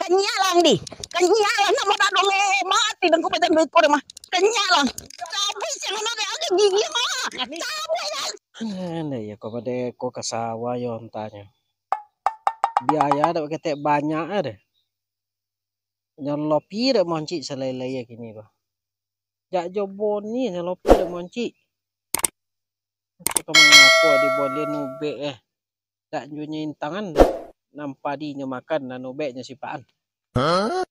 Kenyalang di. Kenyalang nama dah dulu mati dan kau pejan duit kau mah. Kenyalang. Cabut sih nama dia agak gigi mah. Cabut ya. Nah ya kau pada kau ke sawah yo entahnya. Biaya ada ketek banyak ada. Nyolopi dah monci selai-lai gini bah. Jak jobon ni nyolopi dah monci. Kau mengaku di boleh nubek tak junyin tangan nampak dinya makan dan nubeknya sipaan. Entah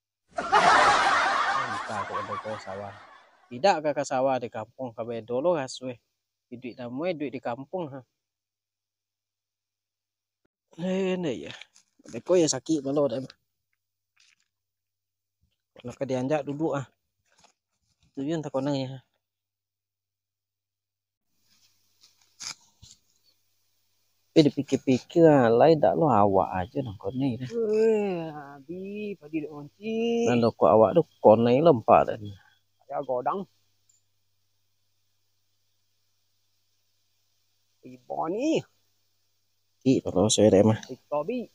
kau ada kau sawah. Tidak ke sawah di kampung kau dulu aswe. Duit namanya duit di kampung ha. Nah ya. Ada kau ya sakit malu dah. Kalau kau dianjak duduk ah. Tujuan tak kau nang ya. Dipikir-pikir lain tak lo awak aja nang kau ni dah. Abi padi dek monci. Nang kau awak tu kau ni lempak dah. Ya godang. Ibu ni. Ki kalau saya dah mah. Tobi.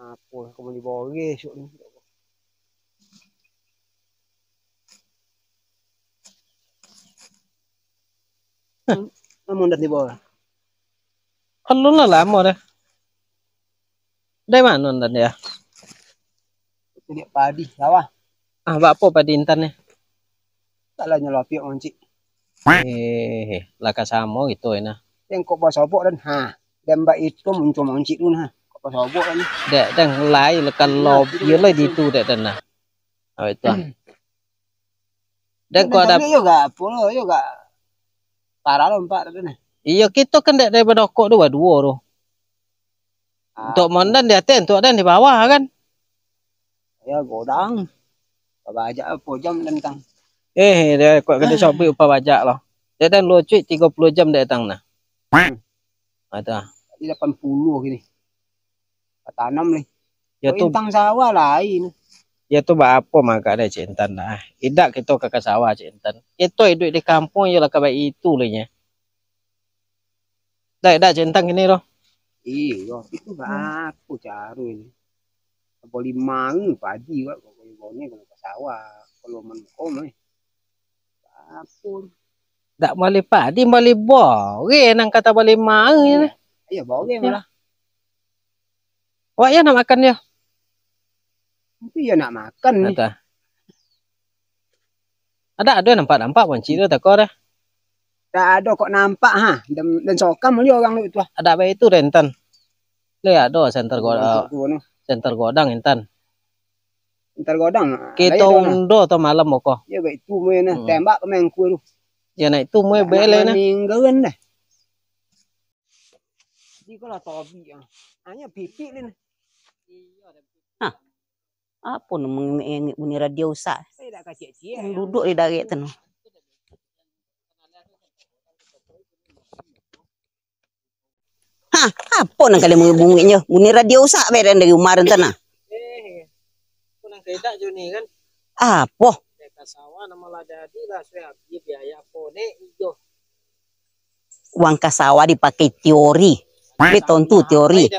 Apa kau mau dibawa esok ni? Namun dah dibawa. Kalau lah lama dah. Dari mana nonton dia? Dia padi sawah. Ah, apa padi intan ni? Taklah nyelopik monci. Laka samo gitu ya. Yang kau bawa sobok dan dan mbak itu muncul monci tu nah. Kau bawa sobok kan. Dek dan lai lekan lob dia lah di tu dek dan nah. Oh itu. Dan kau ada juga pulau juga. Parah lompat tu nah. Iya kita kan dek daripada kok dua tu. Untuk mondan di atas, untuk dan di bawah kan. Ya godang. Babajak apa jam tentang. Dia kok kena shopee upah bajak lah. Dia dan lu cuy 30 jam datang nah. Ada. Di 80 gini. Tanam nih. Ya tu tentang sawah lain. Ya tu apa maka ada cintan dah. Tidak kita ke sawah cintan. Itu hidup di kampung ya lah kabai itu lehnya. Dah cintan gini loh. Iya, itu aku cari ini. Boleh mang padi kok boleh ke sawah. Kalau menkom apun. Tak boleh padi boleh bore nang kata boleh mang ya. Iya, bore malah. Wak ya nak makan dia. Itu ya nak makan nih. Ada nampak monci tu tak kau dah. Tak ada kok nampak ha. Dan sokam dia orang itu. Ada apa itu rentan. Lihat ada center godang. Center godang intan. Center godang. Kita undo atau malam moko. Ya baik tu mue nah tembak pemain kue tu. Ya nak itu mue bele nah. Mingguan dah. Di kalau tobi hanya pipi ni. Apa namanya bunyi radio sah. Saya dah kacik-cik. Duduk di darat tu. Apa nak kali bunyinya? Bunyi radio sak beren dari umaran tanah. Aku nang kedak jo ni kan. Apa? Dekat sawah nama ladadi lah saya habis biaya apa ni ijo. Uang kasawah dipakai teori. Dia tentu teori.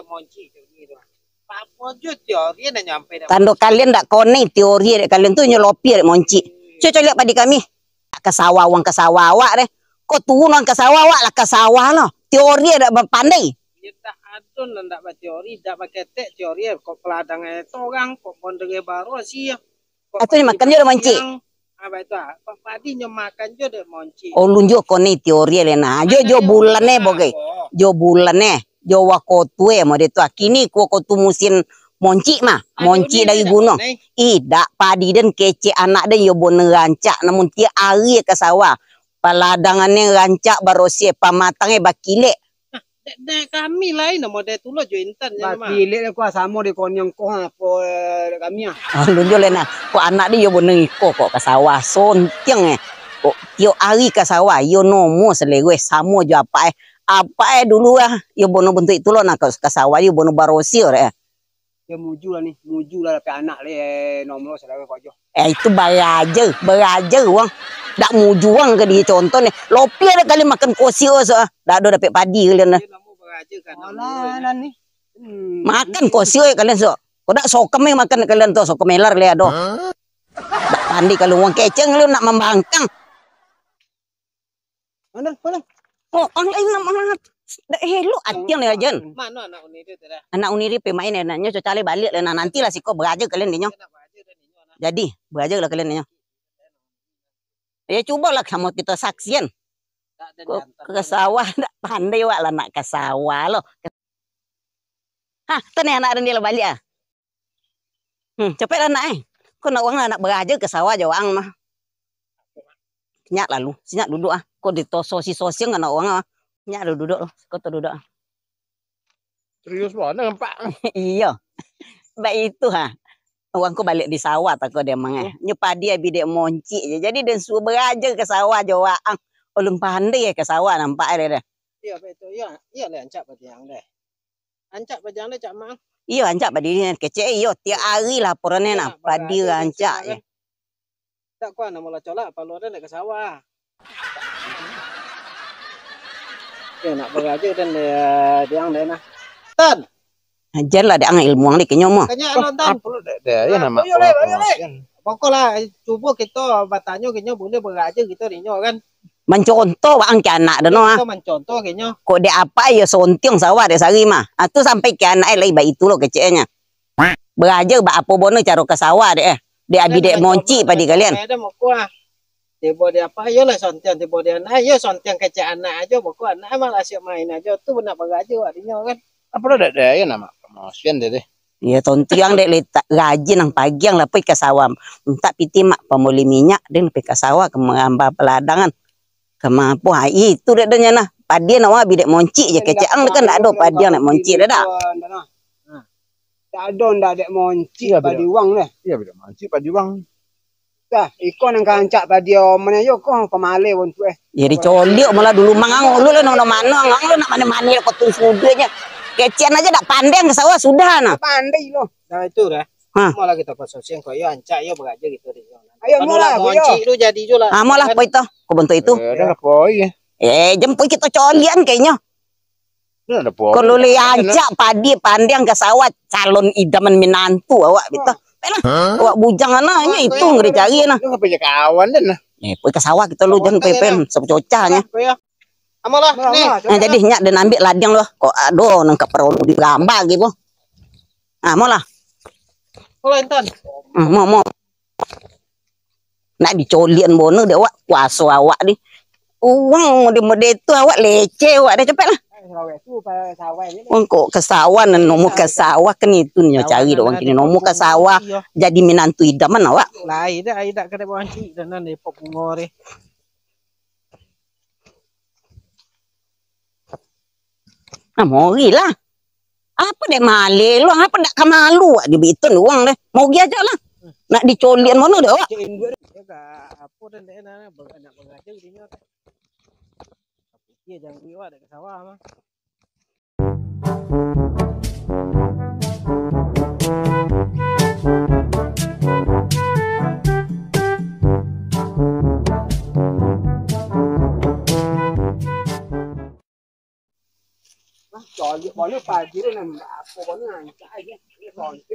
Apa jo teori nak nyampe dah. Tando kalian tak kone teori kalian tu nyelopi monci. Coba lihat padi kami. Kasawah uang kasawah awak deh. Kau turun uang kasawah awak lah kasawah lah. Teori ada pandai. Kita adun ndak baca teori, dak pakai tek teori kok peladang itu orang kok pondege baru sih. Atau makan je monci. Apa itu? Kok padi nyo makan je de monci. Oh lunjuk kone teori lena. Jo bulannya boge. Jo bulannya. Jo wakotue mau itu. Kini wakotu musim monci mah. Monci dari gunung. Dak padi dan kece anak dan yo boner rancak namun tiap hari ke sawah. Paladangannya rancak baru siapa matangnya bakile. Dek kami lain nama dia tu lo jo intan ya mah. Bakile aku sama di konyong ko apa kami lunjuk lena. Ko anak dia yo boner iko kok ke sawah sontiang Kok tiap hari ke sawah yo nomo selewe samo jo apa dulu yo boner bentuk itu lo nak ke sawah yo boner barosi ore. Ya muju lah tapi anak le nomor selewe kok jo. Itu belajar uang. Dak muju uang ke dia contoh ni. Lopi ada kali makan kosi dak ada dapat padi kalian. beraja kan. Alah nan ni. Makan kau sioi kalian so. Kau dak sokem makan kalian tuh sokem melar le aduh. Dak pandi kalau uang keceng lu nak membangkang. Mana? Oh, ang lain nama dak hello atiang le ajen. Mana anak uni dia dah. Anak uniri pemain nanya cocale balik le nanti lah si kau beraja kalian dinyo. Jadi beraja lah kalian dinyo. Ya cobalah kamu kita saksian. Ke sawah dak pandai wak lah nak ke sawah lo. Hah, tu ni anak dia lah balik ah. Cepet lah nak Kau nak orang nak beraja ke sawah je orang mah. Nyak lalu, sinyak duduk ah. Kau ditososi-sosi nggak nak orang ah. Nyak lu duduk, kau tu duduk ah. Serius mana nampak? Iya. Baik itu ha. Orang kau balik di sawah tak kau dia mang Nyepa dia bidek monci je. Jadi dia suruh beraja ke sawah je orang. Ulun pandai ke sawah nampak dia dah. Iya betul. Iya le ancak bajang deh. Ancak bajang deh cak mang. Iya ancak padi ni kecil iyo tiap hari laporannya nak padi ancak je. Tak kuat nak mula colak kalau ada nak ke sawah. Ya nak beraja dan dia ang deh nah. Tan. Ajar lah dia ang ilmu ang ni kenyom. Kanya nonton. Ya nama. Pokoklah cuba kita bertanya kenya boleh beraja kita dinyo kan. Mencontoh bang ke anak dah no ah. Kita mencontoh kenya. Kok dia apa ya sontiong sawah dia sari mah. Tu sampai ke anak lagi baik itu lo kecilnya. Beraja ba apa bono cara ke sawah dia. Dia bidek monci padi kalian. Ada mau kuah. Tiba dia apa yo lah sontiong tiba dia anak yo sontiong kecil anak aja buku anak malah asyik main aja tu benak beraja dinyo kan. Apa dah ya nama promosian deh. Ya tontiang dek letak rajin ang pagi yang lapoi ke sawah. Tak piti mak pemuli minyak dan pergi ke sawah ke mengambah peladangan. Kemampu itu dek denya nah. Padi nak bidek monci je kecil ang kan tak ada padi nak monci dah dak. Tak ada ndak dek monci padi wang deh. Iya bidek monci padi wang. Dah ikon yang kancak padi omnya yo kau pemale pun tu Jadi coliok malah dulu mangang lu nak mana ngang lu nak mana-mana kau tu sudahnya. Kecian aja tak pandai ke sawah sudah nah. Pandai lo. Nah itu dah. Hah. Malah kita pasosian kau yo ancak yo beraja gitu deh. Ayo mula monci tu jadi je lah. Ah malah apa itu? Kau bentuk itu. Ada apa ya? Jemput kita colian kayaknya. Ada apa? Kalau lu ancak padi pandai ke sawah calon idaman minantu awak gitu. Pelah. Awak bujang anaknya itu ngeri cari nah. Lu ngapain kawan dan nah. Pergi ke sawah kita lu jangan pepen sebocahnya. Amalah nih. Nah, jadi nyak dan ambil ladang loh. Kok aduh nangkap perlu digambak gitu. Ah, mau lah. Kalau intan. Mau. Nak dicolian bono dia awak kuasa awak ni. Uang mode itu awak leceh awak dah cepet lah. Kok ke sawah nomor ke sawah kan itu nih cari doang kini nomor ke sawah jadi minantu idaman awak. Lah ida kada bonci dan nan depok bungore. Ah mori lah. Apa dek male lu apa ndak kamalu di bitun uang deh. Mau gi aja lah. Nak dicolian mana deh awak. Apa dan dek nak beraja dinyo. Iya jangan liwat ke sawah mah.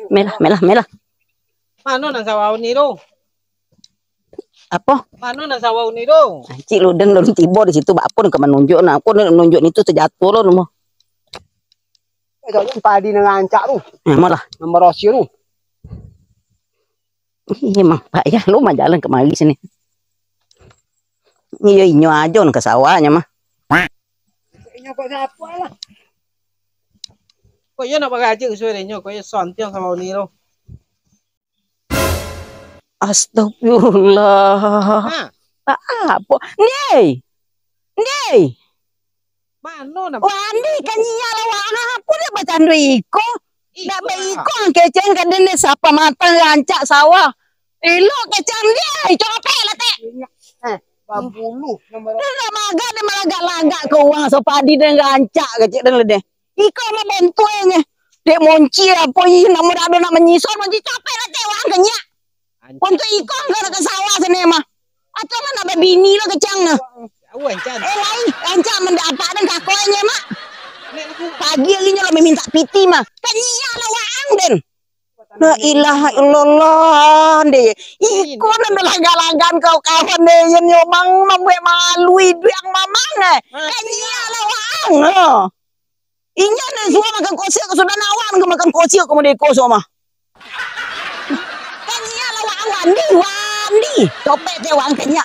Melah. Mano nang sawah ni do? Apa? Mano nang sawah ni do? Cik lu dan lu tiba di situ apa ke menunjuk nah. Aku menunjuk itu terjatuh lo rumah. Padi dengan ancak tu. Malah Nomor rosio tu. Iya mah Pak ya lu mah jalan kemari sini. Iya inyo aja ke sawahnya mah. Inyo kok siapa lah. Kok ya nak beraja sesuai dinyo kok ya sontiong sawah ni do. Astagfirullah. Apa? Nih. Mano nang Wani kanya lawana apa dia bacandu iko. Dak iko keceng kan dene sapa matang rancak sawah. Ilo keceng dia copet lah teh. Babulu nomor Dah maga ke uang so padi dan rancak kecek dan lede. Iko mah bantunya. Dek monci apa ini nomor ada nak menyisor monci copet lah teh uang kenya. Untuk iko enggak ke sawah sini mah. Atau mana nak bini lo keceng nah. awan can. Lain rancak mendapat dan kakonya mak. Pagi harinya lah minta piti mah. Kan iya lah waang den. La ilaha illallah deh. Iko nan laga-lagan kau kawan deh yang nyomang mamwe malu itu yang mamang eh. Kan iya lah waang. Inya nih semua makan kosir ke sudah nawan ke makan kosir ke mode koso mah. Kan iya lah waang wandi. Copet teh waang kenya.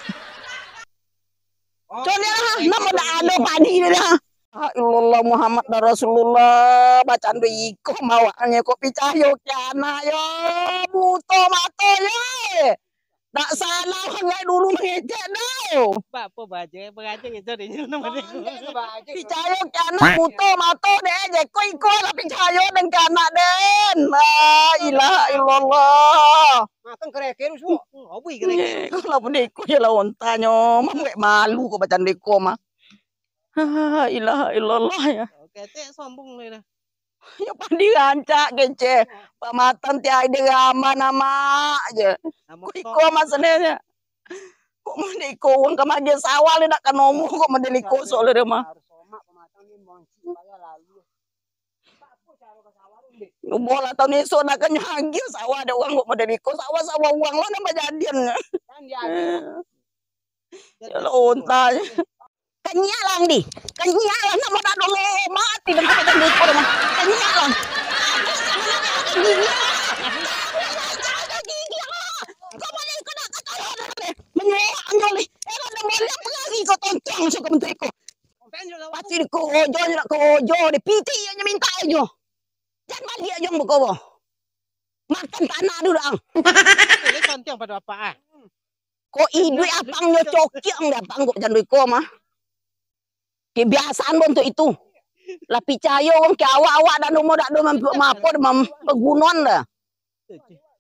Soalnya lah nama dah ada padi dah. Allah Muhammad Rasulullah bacaan do iko mawaannya kopi cahyo kiana yo buto mato yo tak salah nggak dulu ngecek dau Apa baca itu di nama picayo kiana buto mato deh jeko iko lah picayo dan kiana den la ilaha illallah Makan kereker semua. Obui kira. kalau pendeko ya lawan tanyo mah malu kok bacaan deko mah ilaha illallah ya. Oke, teh sombong nih dah. Ya pandi rancak kece. Pamatan tiada drama nama aja. Iko maksudnya. Kok mana iko uang kemaja sawal nak kan nomu kok mana iko soalnya mah. Bola tahun esok nak kan nyagi sawah ada uang kok mana iko sawah uang lo nama jadian. Ya lo unta. Kenyalang di, kenyalang nama dah dulu mati dan kau jangan ikut mah, kenyalang. Kau mana ikut nak kata menyoli, ada boleh pergi kau toncang suka menteriku. Pasti di kojo nak kojo, di piti yang minta aja. Jangan balik aja yang berkobo. Makan tanah dulu ang. Ini toncang pada apa? Kau idui apangnya cokiang dah apang kau jangan ikut mah. Kebiasaan untuk itu. Lah picayo wong ke awak-awak dan umur dak do mapo pegunon dah.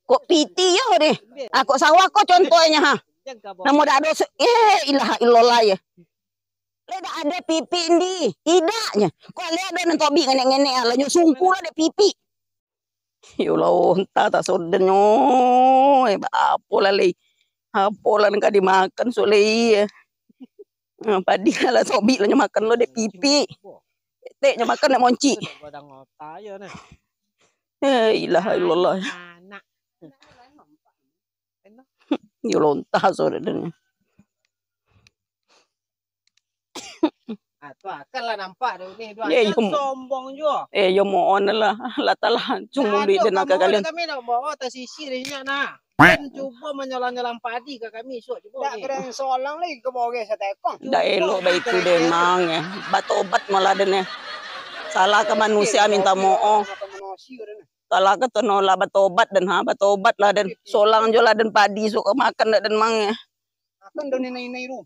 Kok piti yo deh. Kok sawah kok contohnya ha. Namo dak do ilaha illallah ya. Le dak ada pipi ndi. Tidaknya. Kok le ada nang tobi ngene-ngene lah nyo sungku lah de pipi. Yo lah onta tak sodenyo. Apa lah le. Apa lah nang dimakan so le. Padi lah sobi lah makan lo de pipi. Tek makan nak monci. Ilaha illallah. Yo lonta sore den. Tu akan lah nampak ni dua. Sombong juga. Yo mohon lah. Lah talah cuma duit dan kalian. Kami nak bawa atas sisi dari sana. Coba menyolang-nyolang padi ke kami esok coba. Tak kena solang lagi ke bawah saya tekong. Dah elok baik tu deh mang ya. Bat-obat malah deh. Salah ke manusia minta mohon. Salah ke tenola bat-obat dan bat-obat lah dan solang jola dan padi suka makan dan mang ya. Akan do nai ru.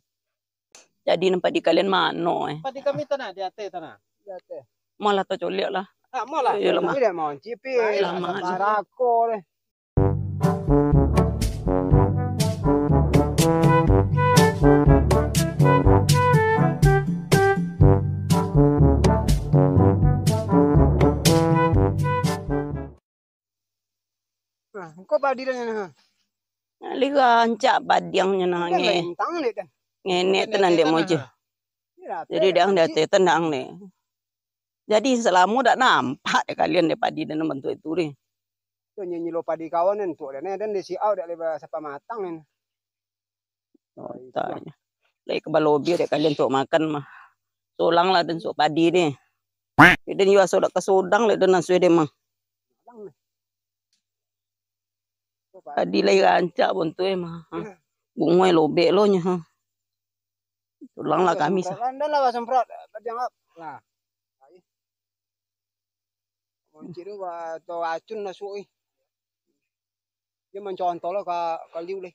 Jadi nampak di kalian mano Padi kami tanah di ate tanah. Di ate. Malah tu colik lah. Tak mau lah. Ya lah Tidak mau cipi. Sarako deh. Kau padi dah ni. Liga ancak badiangnya nange. Tang ni kan. Ngene tenan dek mojo. Jadi dia ate tenang nih. Jadi selama dak nampak deh kalian deh padi dan bentuk itu nih. Tu nyanyi lo padi kawan kan tu dan di si au dak leba sapa matang kan. Oh, tanya. Lagi ke balobi deh kalian untuk makan mah. Solang lah dan sok padi nih. Dan juga sodak ke sodang le dan nasuh deh mah. Padi lagi rancak bontu mah. Bungoy lobe lo nya. Tulang lah kami sah. Anda lah semprot jangan lah. Menciru ba to acun na suoi. Dia mencontoh lo ka liu le.